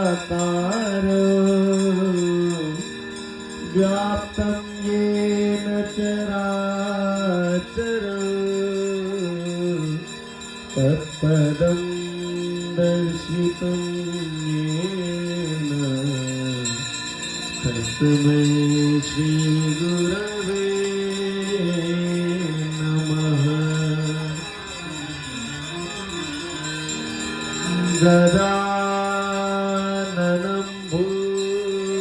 निराकार व्याप्तं येन चराचरं तत्पदं दर्शितं येन तस्मै श्रीगुरवे नमः। गजाननं भूतगणादिसेवितं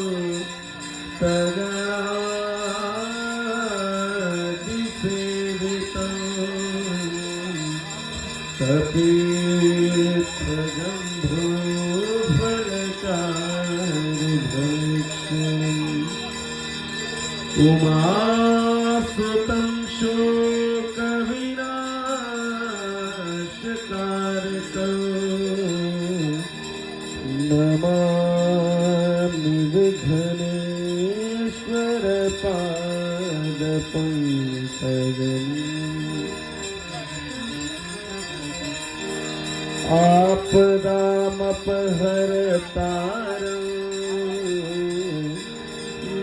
कपित्थजम्भूफलचारुभक्षणम् उमासुतं शोकविनाशकारकम् नमामि विघ्नेश्वर पादपङ्कजम्। आपदामपहर्तारं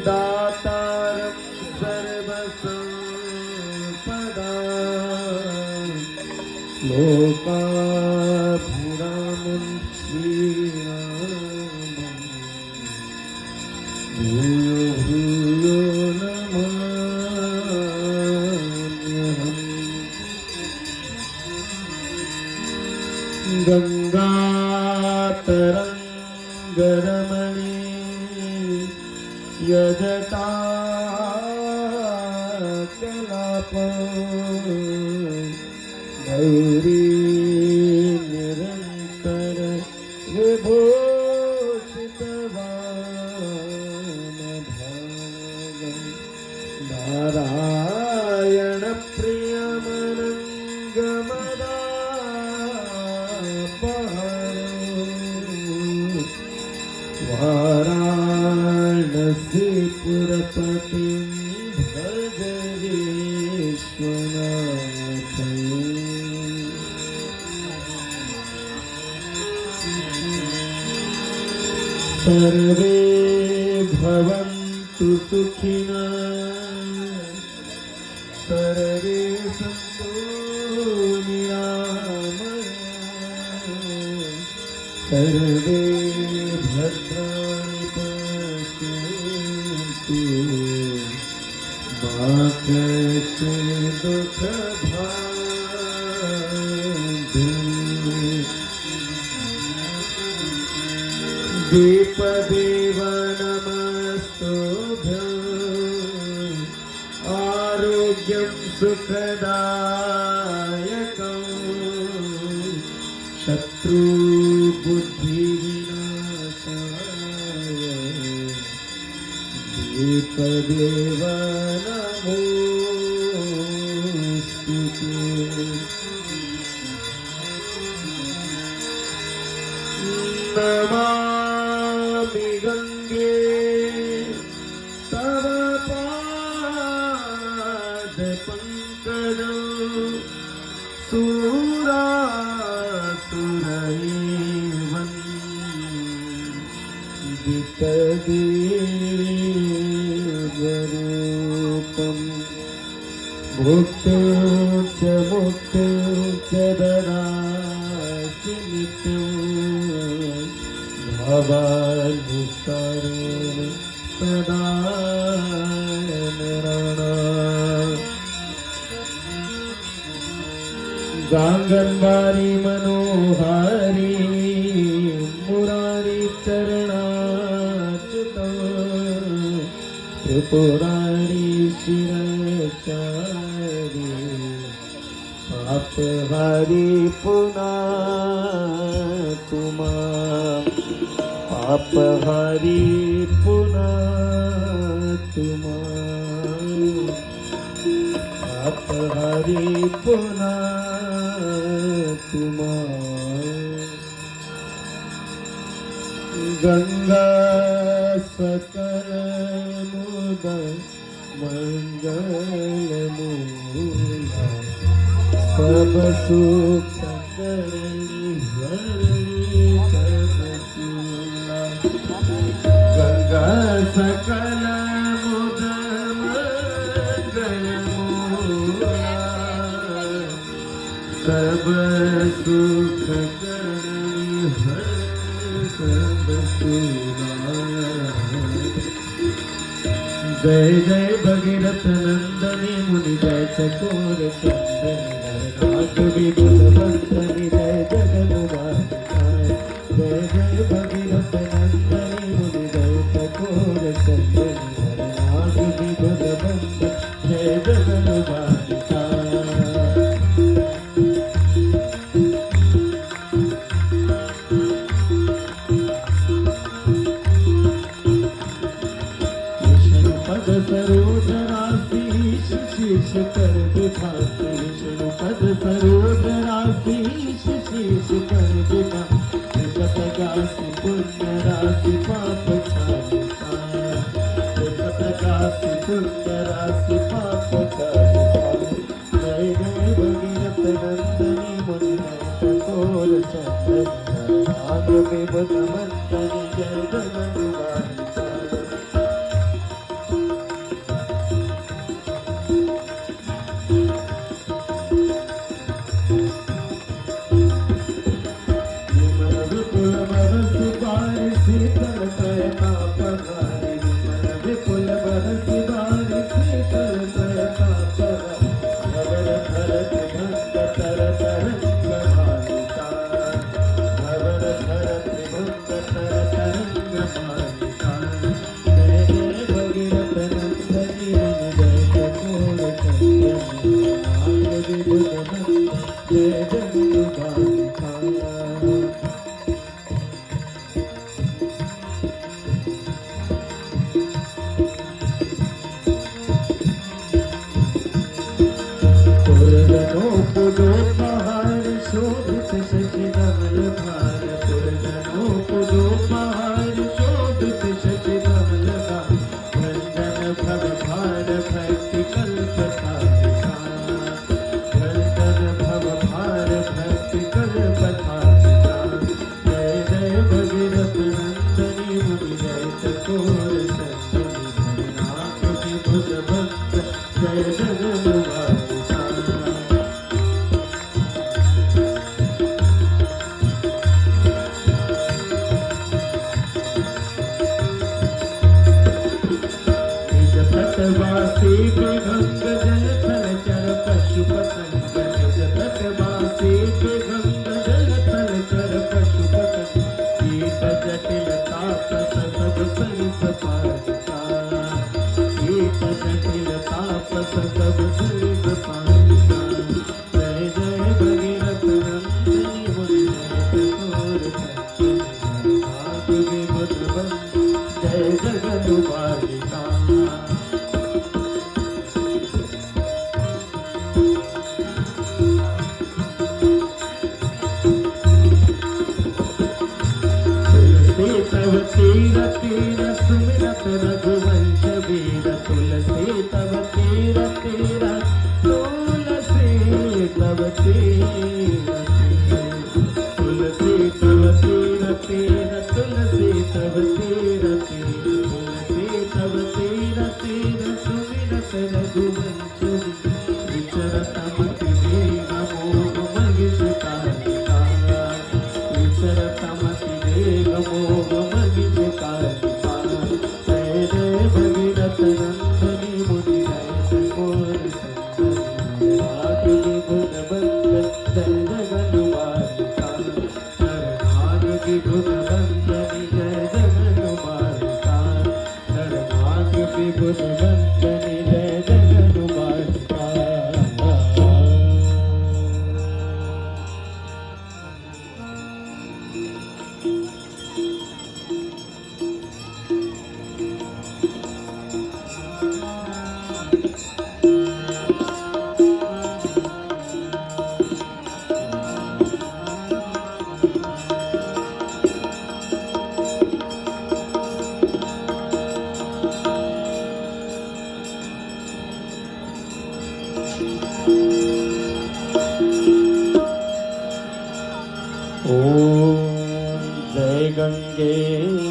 दातारं सर्वसम्पदां लोकाभिरामं श्रीरामं भूयो भूयो नमाम्यहम्। गंगातरंगरमणी यजटाकलापं गौरी निरंतर विभूषितवानभागं नारायण प्रियमनंगमदा वाराणसीपुरपतिं भज विश्वनाथं। सर्वे भवन्तु सुखिनः सर्वे सन्तु निरामयाः सर्वे भद्राणि पश्यन्तु मा कश्चित् दुःखभाग्। दीपदेव नमस्तुभ्यं आरोग्यं सुखदायकं शत्रुबुद्धिविनाशाय दीपदेव नमोस्तुते। नमामि गंगे तव पादपङ्कजं सुरासुरैर्वन्दितदेवरूपं भुक्तिं च मुक्तिं च ददासि नित्यं भवानुसारेण सदा नराणाम्। गांगन्वारी मनोहारी मुरारी चरणाच्युतं त्रिपुरारी शिरचारी पापहारी पुनातु तुमा पापहारी पुनातु पापहारी पुनातु गंगा सकल मुद मंगल मूला सब सुख करणी हरणी सब सुला गंगा सकल मुद मंगल मूला सब सुख करनी हर सब सुना जय जय भगीरथ नंदनी मुनि जय चकोर चंदनी नाग विबुध बंदनी जय जगन्नाथ जय जय भगीरथ नंदनी मुनि जय चकोर चंदनी नाग विबुध बंदनी जय जगन्नाथ पद सरोज राशि शीश कर विभासी विष्णु पद सरोज राशि शीश कर विभासी जगत गासी पुण्य राशि पाप छालिता जगत गासी पुण्य राशि पाप छालिता जय जय भगीरथ नंदनी मुनि चकोर चंदनी नाग विबुध मंदनी जय जगन्नाथ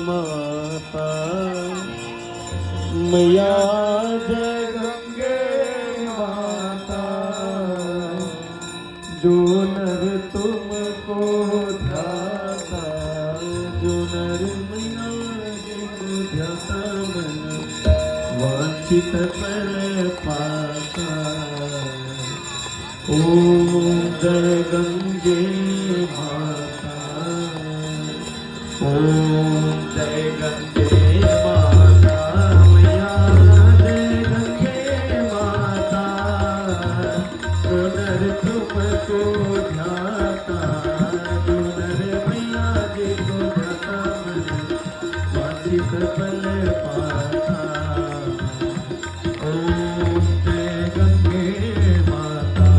माता मैया जय गंगे माता जो नर तुमको ध्याता जो नर मैया जिनको ध्याता मन वांछित फल पाता ओम जय गंगे माता ओम जय गंगे माता मैया जय गंगे माता जो नर तुमको ध्याता जो नर मैया जिनको ध्याता मन वांछित फल पाता ओम जय गंगे माता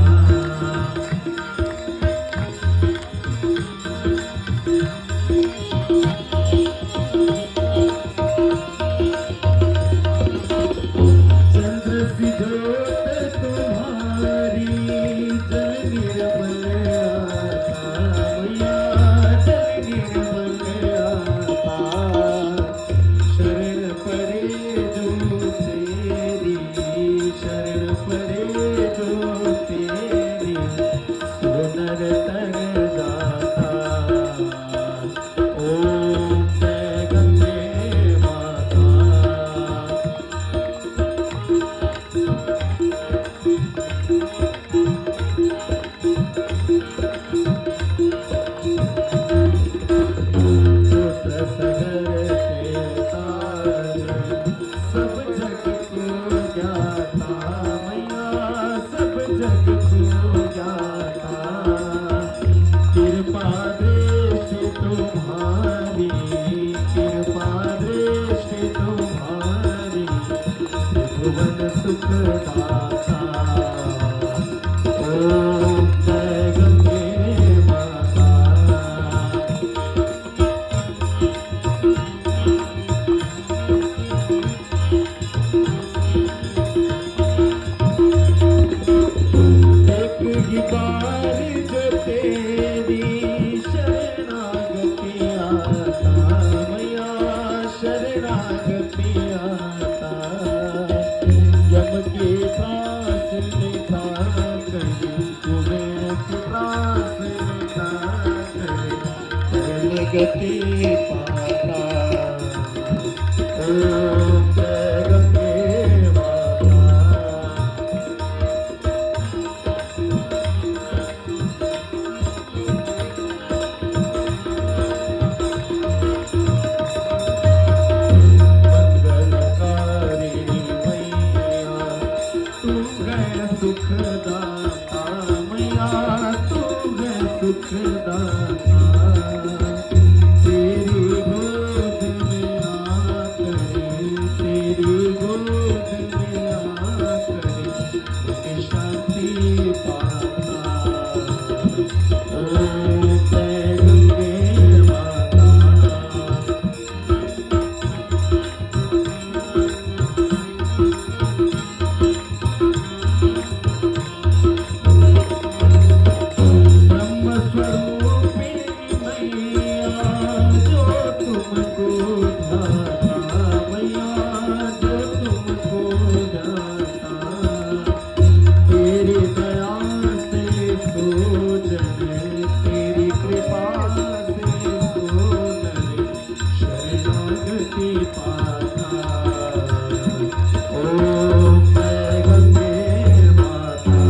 चंद्र सी ज्योत तुम्हारी जल निर्मल आता मैया जल निर्मल आता शरण पड़े जो तेरी शरण पड़े जो तेरी सुनर तर जाता ओम जय गंगे माता सगर के तार सब जग को जाता मैया सब जग को जाता कृपा दृष्टि तुम्हारी कृपा दृष्टि तुम्हारी त्रिभुवन सुख दाता ओम जय गंगे माता एक ही बार जो तेरी शरणागति आता मैया शरणागति आता यम के पास निभा करी कुबेर के पास निभा करी शरण गति पाता ओम जय गंगे माता मंगलकारी मैया तू है सुखदाता मैया तू है सुखदाता तेरी गोद में आकर तेरी गोद में आकर मुझे शांति पाता ओम जय गंगे माता ब्रह्म स्वरूपिणी मैया जो तुमको ध्याता मैया जो तुमको ध्याता तेरी दया से सोजन तेरी कृपा से सोजन शरणागति पाता ओम जय गंगे माता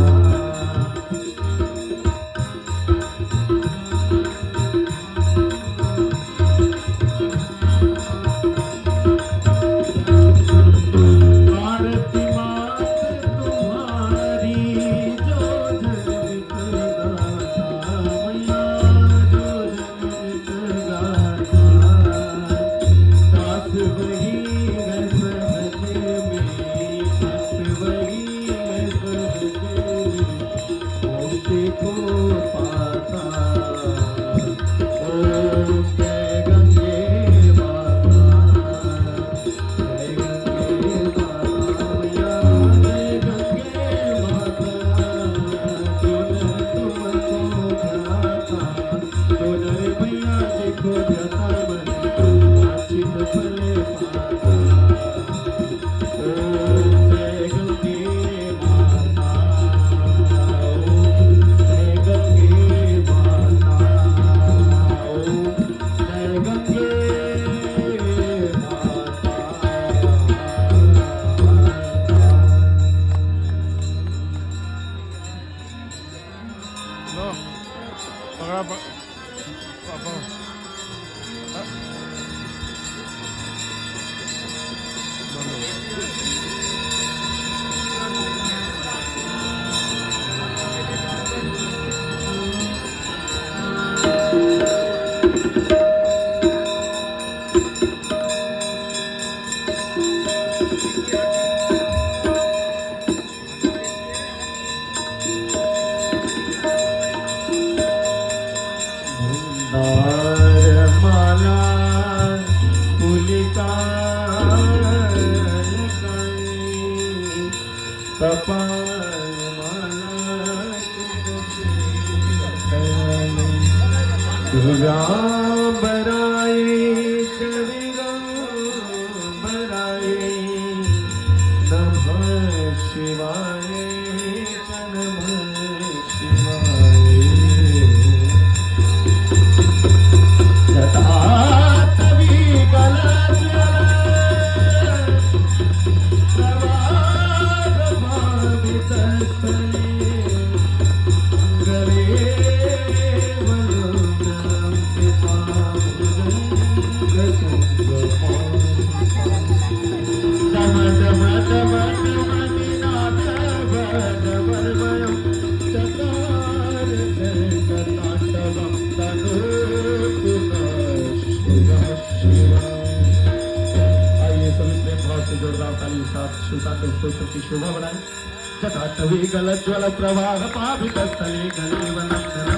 आरती मात तुम्हारी जो जगत गाता मैया जो जगत गाता दास वही माला पुलिका कपाल माला बराए बराए नमः शिवाय नमः शिवाय जटाटवी की शोभा बढ़ाए जटाटवी गलज्वल प्रवाह पावित स्थले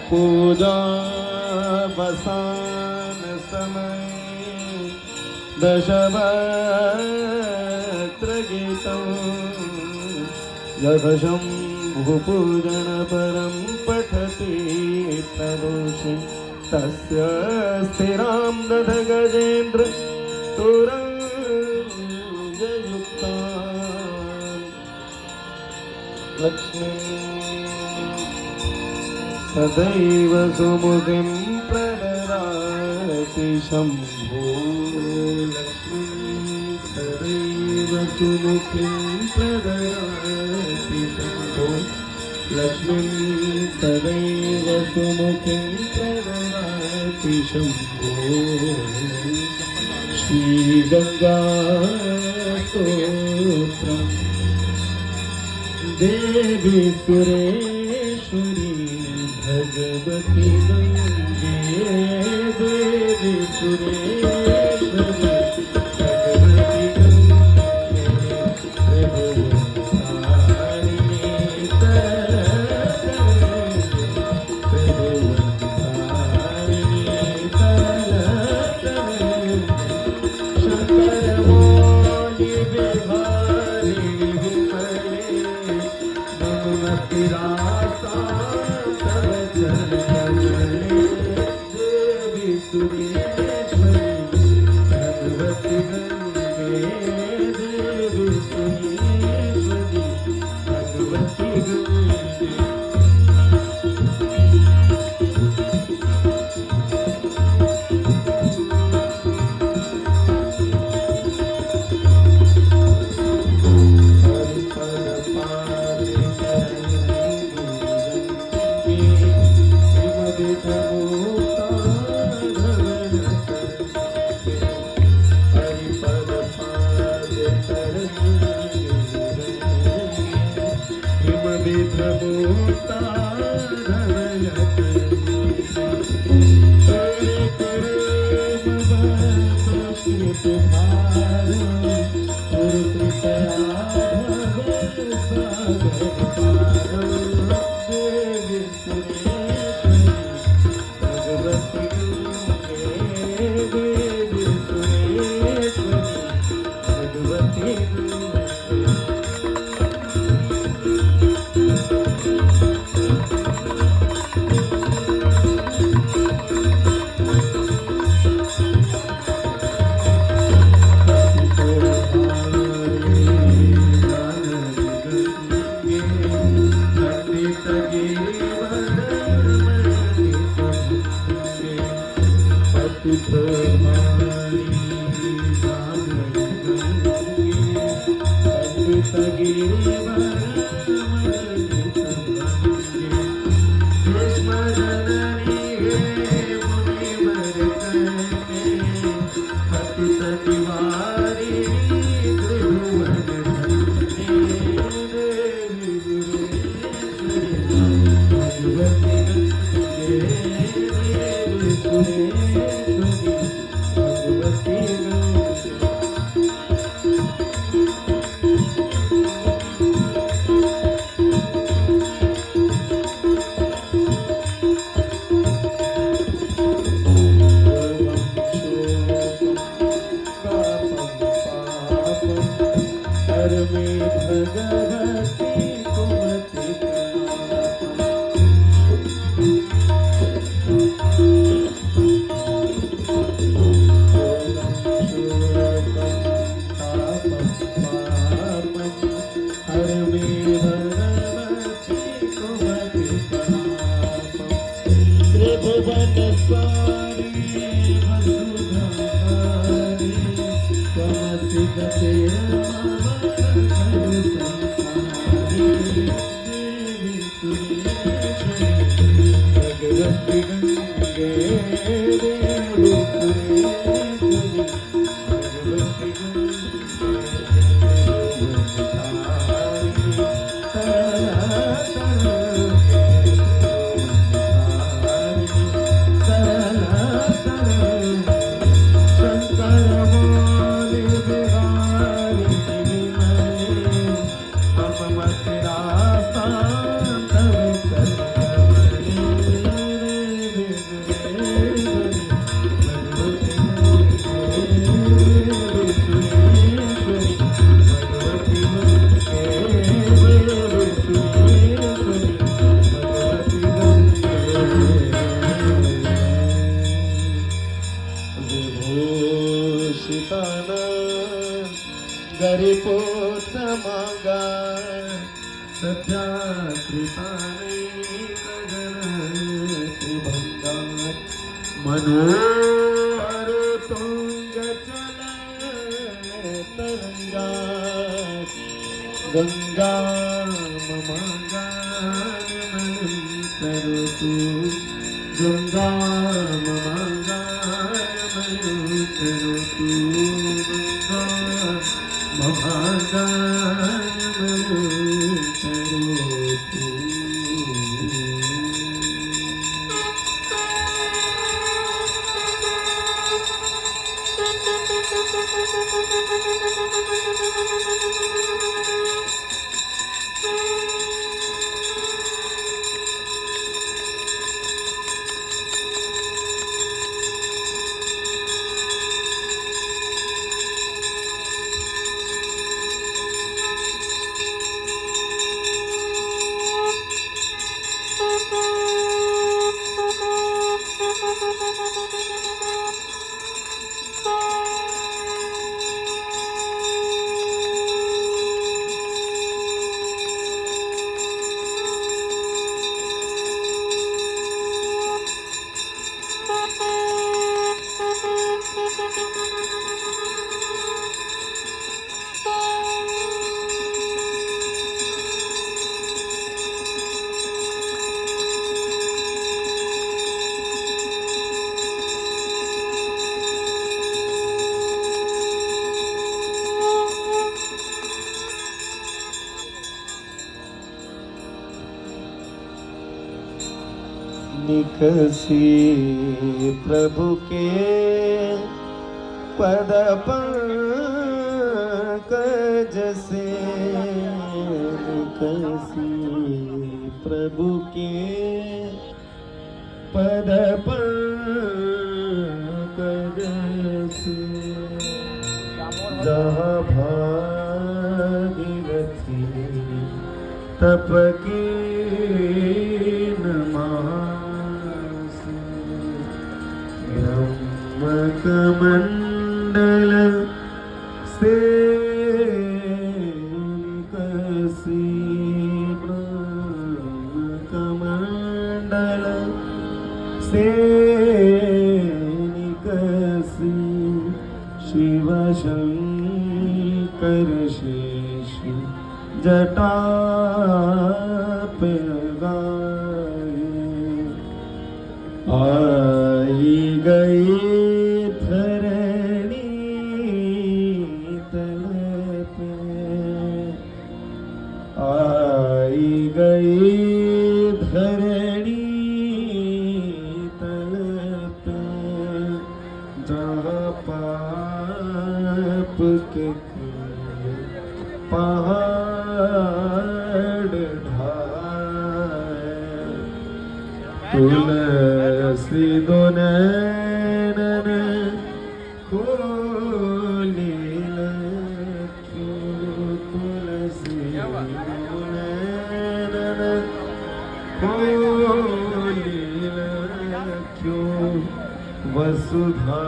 पूजा वसान समय दशवक्त्र गीतं यशम्भुपूजन परं पठति तदोषि तस्य स्थिरां दध गजेन्द्र तुरंगयुक्ता लक्ष्मी सदैव सुमुखीं प्रददाति शम्भो लक्ष्मी सदैव सुमुखीं प्रददाति शम्भो लक्ष्मी सदैव सुमुखीं प्रददाति शम्भो श्रीगंगा स्तोत्रम् देवी सुरेश्वरी भगवती गंगे देवी सुरेश्वरी भगवती गंगे त्रिभुवनधारिणी त्रिभुवनधारिणी शंकर मौली विहारिणी विमले मनुमति रासा देवी सुरेश्वरी भगवती गंगे देवी सुरेश्वरी भगवती गंगे मनोहर तुंग चले तरंगात गंगा मम गान करो तू गंगा मम गान करो तू गंगा मम गान करो तू। निकसी प्रभु के पद पंकज से, निकसी प्रभु के पद पंकज से, जहाँ भागीरथी तप की कमंडल से निकसी, कमंडल से निकसी, शिव शंकर शेष जटा पे गाए, आई गई धरणी तल पे, आई गई धरणी तल पे, जहाँ पाप के पहाड़ ढाए, तुलसी दो नैनन खोली रखियो, तुलसी दो नैनन खोली रखियो, वसुधा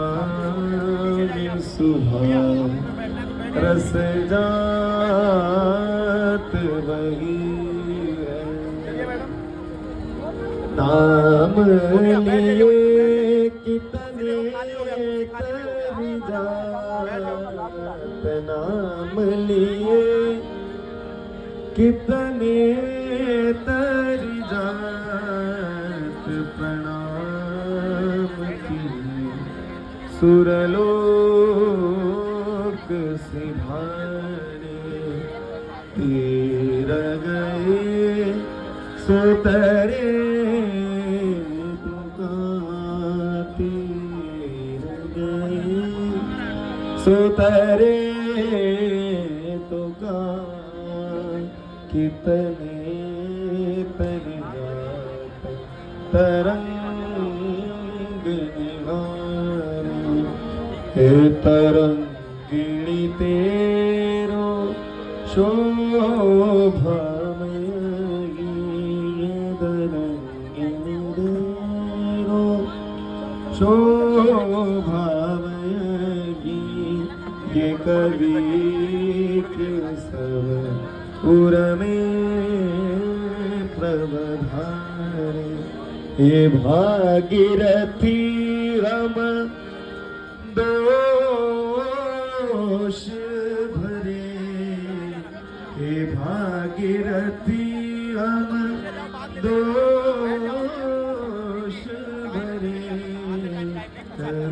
सुधा रस जात वही है, नाम लिए कितने तरी जात, नाम लिए कितने तरी जात, प्रणाम की सुरलोक सिधारे, तीर गए सोतरे सुतरे तो का कितने तरी जात, तरंग निहारे, हे तरंगिणी तेरो शोभामयी, तरंगिणी तेरो शोभामयी, ये कवि के सब उर में प्रवधारे, ये भागीरथी हम दोष भरे, हे भागीरथी हम दोष भरे,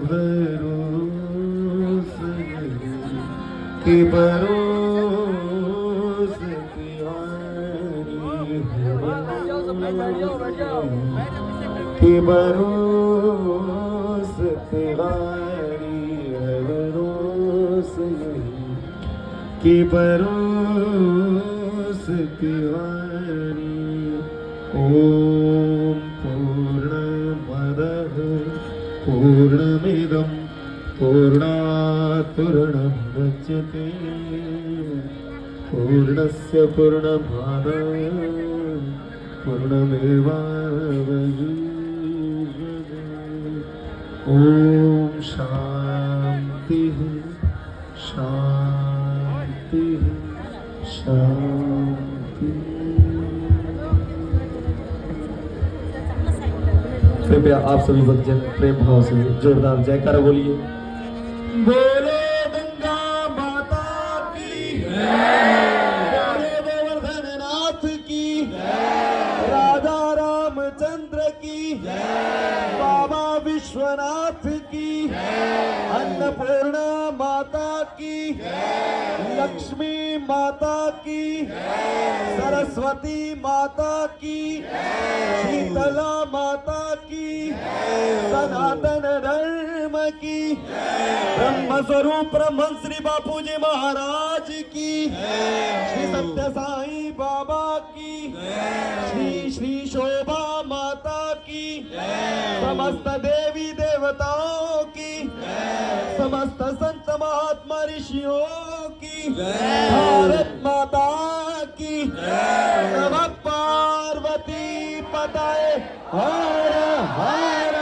भरोस के भरोस तिहारी, के भरोस तिहारी, भरोस के भरोस तिहारी। ओम पूर्णमदः पूर्णमिदं पूर्णात् पूर्णमुदच्यते, पूर्णस्य पूर्णमादाय पूर्णमेवावशिष्यते। ओम शांति शांति शांति। कृपया आप सभी भक्तजन प्रेम भाव से जोरदार जयकारा बोलिए। बोलो गंगा माता की बोलो गोवर्धन नाथ की, राजा रामचंद्र की, बाबा विश्वनाथ की, अन्नपूर्णा माता की, लक्ष्मी माता की, सरस्वती माता की, शीतला माता की, सनातन धर्म की, ब्रह्म स्वरूप ब्रह्म श्री बापूजी महाराज की, श्री सत्य साई बाबा की, श्री श्री शोभा माता की, समस्त देवी देवताओं की, समस्त संत महात्मा ऋषियों की, भारत माता की, नमः पार्वती पताये, हर हर